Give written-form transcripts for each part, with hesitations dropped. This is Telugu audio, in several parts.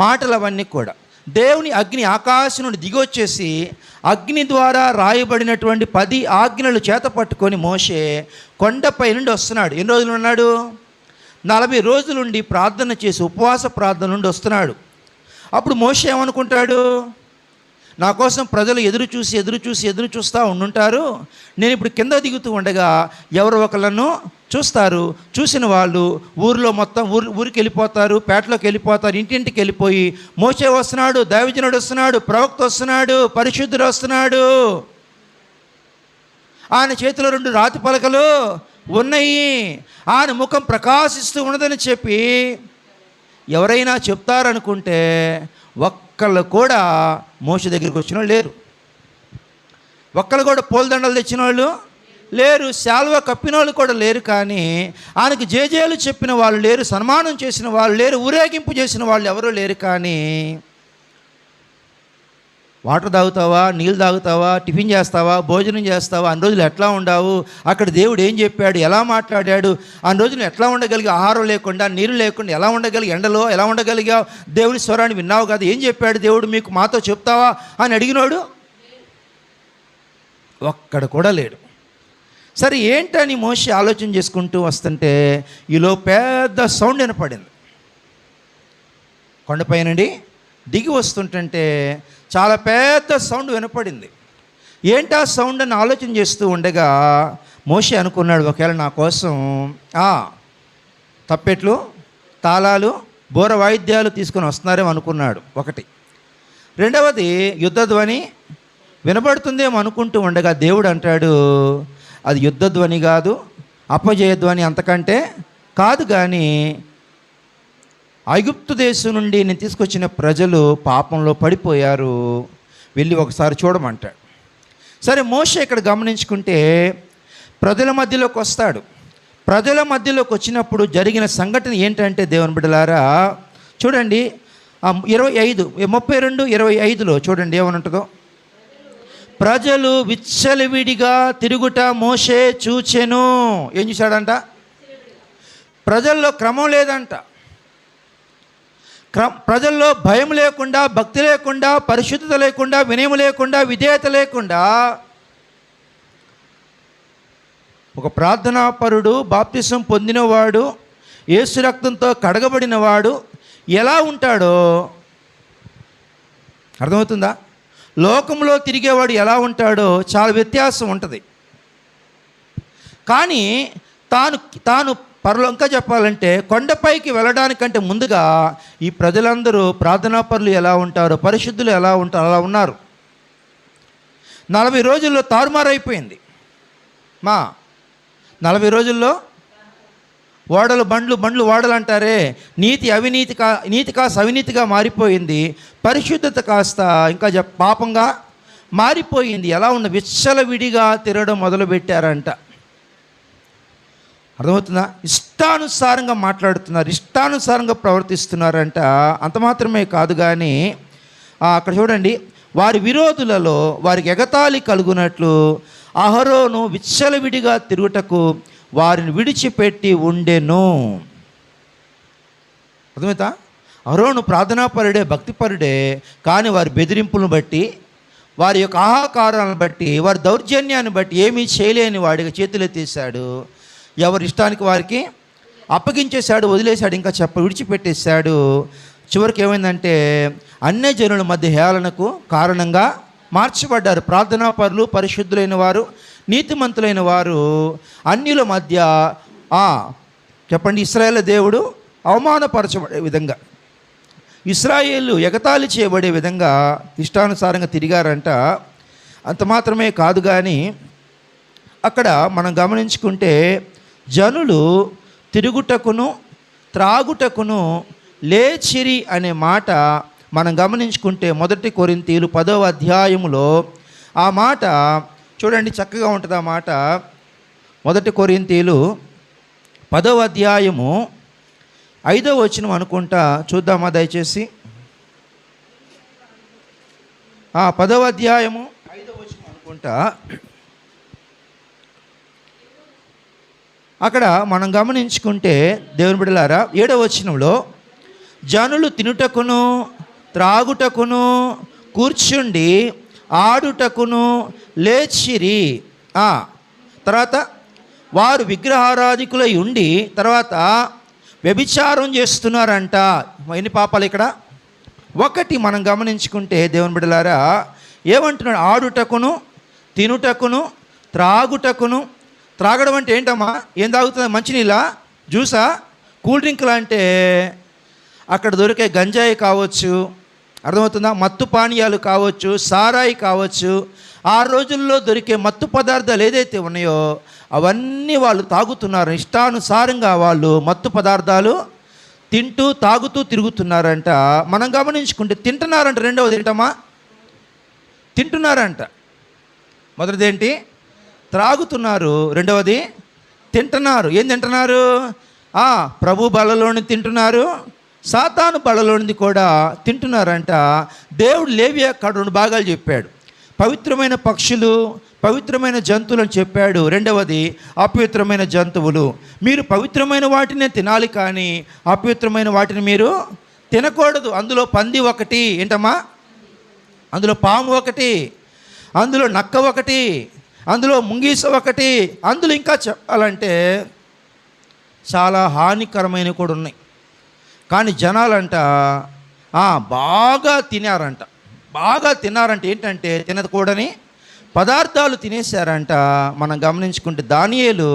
మాటలు అవన్నీ కూడా దేవుని అగ్ని ఆకాశం నుండి దిగొచ్చేసి అగ్ని ద్వారా రాయబడినటువంటి 10 ఆజ్ఞలు చేత పట్టుకొని మోషే కొండపై నుండి వస్తున్నాడు. ఎన్ని రోజులు ఉన్నాడు? 40 రోజులుండి ప్రార్థన చేసి ఉపవాస ప్రార్థన నుండి వస్తున్నాడు. అప్పుడు మోషే ఏమనుకుంటాడు, నా కోసం ప్రజలు ఎదురు చూస్తూ ఉండుంటారు. నేను ఇప్పుడు కింద దిగుతూ ఉండగా ఎవరో ఒకళ్ళను చూస్తారు. చూసిన వాళ్ళు ఊరిలో మొత్తం ఊరికి వెళ్ళిపోతారు, పేటలోకి వెళ్ళిపోతారు, ఇంటింటికి వెళ్ళిపోయి మోషే వస్తున్నాడు, దైవజనుడు వస్తున్నాడు, ప్రవక్త వస్తున్నాడు, పరిశుద్ధుడు వస్తున్నాడు, ఆయన చేతిలో 2 రాతి పలకలు ఉన్నాయి, ఆయన ముఖం ప్రకాశిస్తూ ఉన్నదని చెప్పి ఎవరైనా చెప్తారనుకుంటే ఒక్కళ్ళు కూడా మోషే దగ్గరికి వచ్చిన వాళ్ళు లేరు. ఒక్కళ్ళు కూడా పూలదండలు తెచ్చిన వాళ్ళు లేరు, శాల్వా కప్పిన వాళ్ళు కూడా లేరు. కానీ ఆయనకు జేజేలు చెప్పిన వాళ్ళు లేరు, సన్మానం చేసిన వాళ్ళు లేరు, ఊరేగింపు చేసిన వాళ్ళు ఎవరూ లేరు. కానీ వాటర్ తాగుతావా, నీళ్ళు తాగుతావా, టిఫిన్ చేస్తావా, భోజనం చేస్తావా, అన్ని రోజులు ఎట్లా ఉండావు, అక్కడ దేవుడు ఏం చెప్పాడు, ఎలా మాట్లాడాడు, అన్ని రోజులు ఎట్లా ఉండగలిగా, ఆహారం లేకుండా నీరు లేకుండా ఎలా ఉండగలిగి, ఎండలో ఎలా ఉండగలిగావు, దేవుని స్వరాన్ని విన్నావు కదా, ఏం చెప్పాడు దేవుడు మీకు, మాతో చెప్తావా అని అడిగినాడు ఒక్కడ కూడా లేడు. సరే ఏంటని మోషే ఆలోచన చేసుకుంటూ వస్తుంటే ఈలో పెద్ద సౌండ్ వినపడింది. కొండపై నుండి దిగి వస్తుంటే చాలా పెద్ద సౌండ్ వినపడింది. ఏంటా సౌండ్ అని ఆలోచన చేస్తూ ఉండగా మోషే అనుకున్నాడు, ఒకవేళ నా కోసం తప్పెట్లు, తాళాలు, బోర వాయిద్యాలు తీసుకొని వస్తున్నారేమో అనుకున్నాడు. ఒకటి. రెండవది యుద్ధధ్వని వినబడుతుందేమో అనుకుంటూ ఉండగా దేవుడు అంటాడు, అది యుద్ధధ్వని కాదు, అపజయధ్వని అంతకంటే కాదు, కానీ ఐగుప్తు దేశం నుండి నేను తీసుకొచ్చిన ప్రజలు పాపంలో పడిపోయారు, వెళ్ళి ఒకసారి చూడమంటాడు. సరే మోషే ఇక్కడ గమనించుకుంటే ప్రజల మధ్యలోకి వస్తాడు. ప్రజల మధ్యలోకి వచ్చినప్పుడు జరిగిన సంఘటన ఏంటంటే దేవుని బిడ్డలారా చూడండి, 32:25లో చూడండి ఏమనుంటుందో. ప్రజలు విచ్చలవిడిగా తిరుగుట మోషే చూచెను. ఏం చూశాడంట? ప్రజల్లో క్రమం లేదంట, ప్రజల్లో భయం లేకుండా, భక్తి లేకుండా, పరిశుద్ధత లేకుండా, వినయం లేకుండా, విధేయత లేకుండా ఒక ప్రార్థనాపరుడు, బాప్తిసం పొందినవాడు, యేసు రక్తంతో కడగబడినవాడు ఎలా ఉంటాడో అర్థమవుతుందా? లోకంలో తిరిగేవాడు ఎలా ఉంటాడో చాలా వ్యత్యాసం ఉంటుంది. కానీ తాను ఇంకా చెప్పాలంటే కొండపైకి వెళ్ళడానికంటే ముందుగా ఈ ప్రజలందరూ ప్రార్థనాపరులు ఎలా ఉంటారో, పరిశుద్ధులు ఎలా ఉంటారో అలా ఉన్నారు. 40 రోజుల్లో తారుమారైపోయింది. 40 రోజుల్లో ఓడలు బండ్లు ఓడలు అంటారే, నీతి కాస్త అవినీతిగా మారిపోయింది, పరిశుద్ధత కాస్త ఇంకా పాపంగా మారిపోయింది. ఎలా ఉన్న విచ్చలవిడిగా తిరగడం మొదలుపెట్టారంట. అర్థమవుతుందా? ఇష్టానుసారంగా మాట్లాడుతున్నారు, ఇష్టానుసారంగా ప్రవర్తిస్తున్నారంట. అంత మాత్రమే కాదు కానీ అక్కడ చూడండి, వారి విరోధులలో వారికి ఎగతాళి కలుగునట్లు అహరోను విచ్చలవిడిగా తిరుగుటకు వారిని విడిచిపెట్టి ఉండెను. అర్థమవుతా? అహరోను ప్రార్థనాపరుడే, భక్తిపరుడే, కానీ వారి బెదిరింపులను బట్టి, వారి యొక్క ఆహాకారాలను బట్టి, వారి దౌర్జన్యాన్ని బట్టి ఏమీ చేయలేని వాడిగా చేతులెత్తేసాడు. ఎవరి ఇష్టానికి వారికి అప్పగించేశాడు, వదిలేశాడు, ఇంకా విడిచిపెట్టేశాడు. చివరికి ఏమైందంటే అన్యజనుల మధ్య హేళనకు కారణంగా మార్చబడ్డారు. ప్రార్థనాపరులు, పరిశుద్ధులైన వారు, నీతిమంతులైన వారు అన్యుల మధ్య చెప్పండి, ఇశ్రాయేలు దేవుడు అవమానపరచబడే విధంగా, ఇశ్రాయేలు ఎగతాళి చేయబడే విధంగా ఇష్టానుసారంగా తిరిగారంట. అంత మాత్రమే కాదు కానీ అక్కడ మనం గమనించుకుంటే జనులు తిరుగుటకును త్రాగుటకును లేచిరి అనే మాట మనం గమనించుకుంటే 1 కొరింథీయులు 10వ అధ్యాయములో ఆ మాట చూడండి, చక్కగా ఉంటుంది ఆ మాట. 1 కొరింథీయులు 10వ అధ్యాయము 5వ వచనం అనుకుంటా, చూద్దామా దయచేసి. 10వ అధ్యాయము 5వ వచనం అనుకుంటా. అక్కడ మనం గమనించుకుంటే దేవుని బిడ్డలారా 7వ వచనంలో జనులు తినుటకును త్రాగుటకును కూర్చుండి ఆడుటకును లేచిరి. తర్వాత వారు విగ్రహారాధికులై ఉండి తర్వాత వ్యభిచారం చేస్తున్నారంట. ఎన్ని పాపాలు ఇక్కడ? ఒకటి మనం గమనించుకుంటే దేవుని బిడ్డలారా, ఏమంటున్నాడు? ఆడుటకును తినుటకును త్రాగుటకును. త్రాగడం అంటే ఏంటమ్మా? ఏం తాగుతుంది? మంచినీళ్ళ, జ్యూసా, కూల్ డ్రింక్లా? అంటే అక్కడ దొరికే గంజాయి కావచ్చు, అర్థమవుతుందా, మత్తు పానీయాలు కావచ్చు, సారాయి కావచ్చు, ఆ రోజుల్లో దొరికే మత్తు పదార్థాలు ఏదైతే ఉన్నాయో అవన్నీ వాళ్ళు తాగుతున్నారు. ఇష్టానుసారంగా వాళ్ళు మత్తు పదార్థాలు తింటూ తాగుతూ తిరుగుతున్నారంట. మనం గమనించుకుంటే తింటున్నారంట. రెండవది ఏంటమ్మా? తింటున్నారంట. మొదటిది ఏంటి? త్రాగుతున్నారు. రెండవది తింటున్నారు. ఏం తింటున్నారు? ప్రభు బలలోని తింటున్నారు, సాతాను బలలోనిది కూడా తింటున్నారంట. దేవుడు లేవియా కాడ 2 భాగాలు చెప్పాడు. పవిత్రమైన పక్షులు, పవిత్రమైన జంతువులు అని చెప్పాడు. రెండవది అపవిత్రమైన జంతువులు. మీరు పవిత్రమైన వాటినే తినాలి, కానీ అపవిత్రమైన వాటిని మీరు తినకూడదు. అందులో పంది ఒకటి, ఏంటమ్మా? అందులో పాము ఒకటి, అందులో నక్క ఒకటి, అందులో ముంగీస ఒకటి, అందులో ఇంకా చెప్పాలంటే చాలా హానికరమైనవి కూడా ఉన్నాయి. కానీ జనాలంట బాగా తినారంట. బాగా తిన్నారంటే ఏంటంటే తినకూడని పదార్థాలు తినేశారంట. మనం గమనించుకుంటే దానియేలు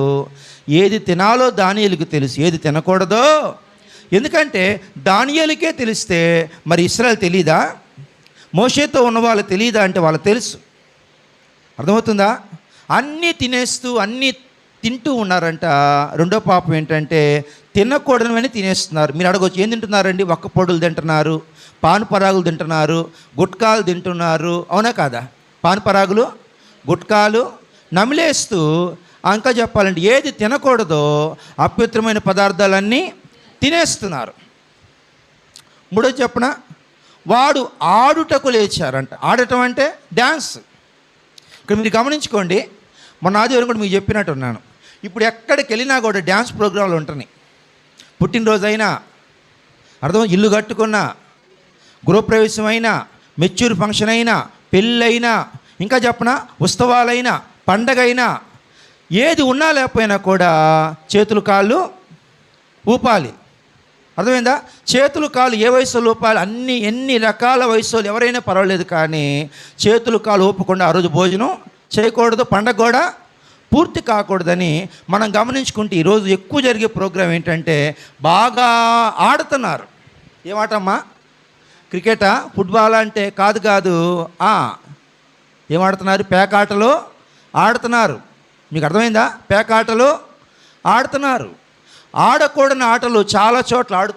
ఏది తినాలో దానియేలుకి తెలుసు, ఏది తినకూడదో. ఎందుకంటే దానియేలుకే తెలిస్తే మరి ఇశ్రాయేలు తెలీదా? మోషేతో ఉన్న వాళ్ళు తెలీదా అంటే వాళ్ళకి తెలుసు. అర్థమవుతుందా? అన్నీ తినేస్తూ అన్నీ తింటూ ఉన్నారంట. రెండో పాపం ఏంటంటే తినకూడనివని తినేస్తున్నారు. మీరు అడగవచ్చు, ఏం తింటున్నారండి? ఒక్క పొడులు తింటున్నారు, పానుపరాగులు తింటున్నారు, గుట్కాలు తింటున్నారు, అవునా కాదా? పానుపరాగులు, గుట్కాలు నమిలేస్తూ, ఇంకా చెప్పాలంటే ఏది తినకూడదో అపవిత్రమైన పదార్థాలన్నీ తినేస్తున్నారు. మూడో చెప్పన, వాడు ఆడుటకు లేచారంట. ఆడటం అంటే డ్యాన్స్. ఇక్కడ మీరు గమనించుకోండి, మొన్న ఆదివారం కూడా మీకు చెప్పినట్టున్నాను. ఇప్పుడు ఎక్కడికి వెళ్ళినా కూడా డ్యాన్స్ ప్రోగ్రాంలు ఉంటున్నాయి. పుట్టినరోజు అయినా, అర్థం, ఇల్లు కట్టుకున్నా, గృహప్రవేశం అయినా, మెచ్యూర్ ఫంక్షన్ అయినా, పెళ్ళైనా, ఇంకా చెప్పనా ఉత్సవాలైనా, పండగైనా, ఏది ఉన్నా లేకపోయినా కూడా చేతులు కాళ్ళు ఊపాలి. అర్థమైందా? చేతులు కాళ్ళు ఏ వయసులో ఊపాలి? ఎన్ని రకాల వయసులో ఎవరైనా పర్వాలేదు, కానీ చేతులు కాళ్ళు ఊపకుండా ఆ రోజు భోజనం చేయకూడదు, పండగ కూడా పూర్తి కాకూడదని మనం గమనించుకుంటే ఈరోజు ఎక్కువ జరిగే ప్రోగ్రాం ఏంటంటే బాగా ఆడుతున్నారు. ఏమాటమ్మా? క్రికెటా, ఫుట్బాల్ అంటే కాదు. ఏమాడుతున్నారు? పేకాటలు ఆడుతున్నారు. మీకు అర్థమైందా? పేకాటలు ఆడుతున్నారు. ఆడకూడని ఆటలు చాలా చోట్ల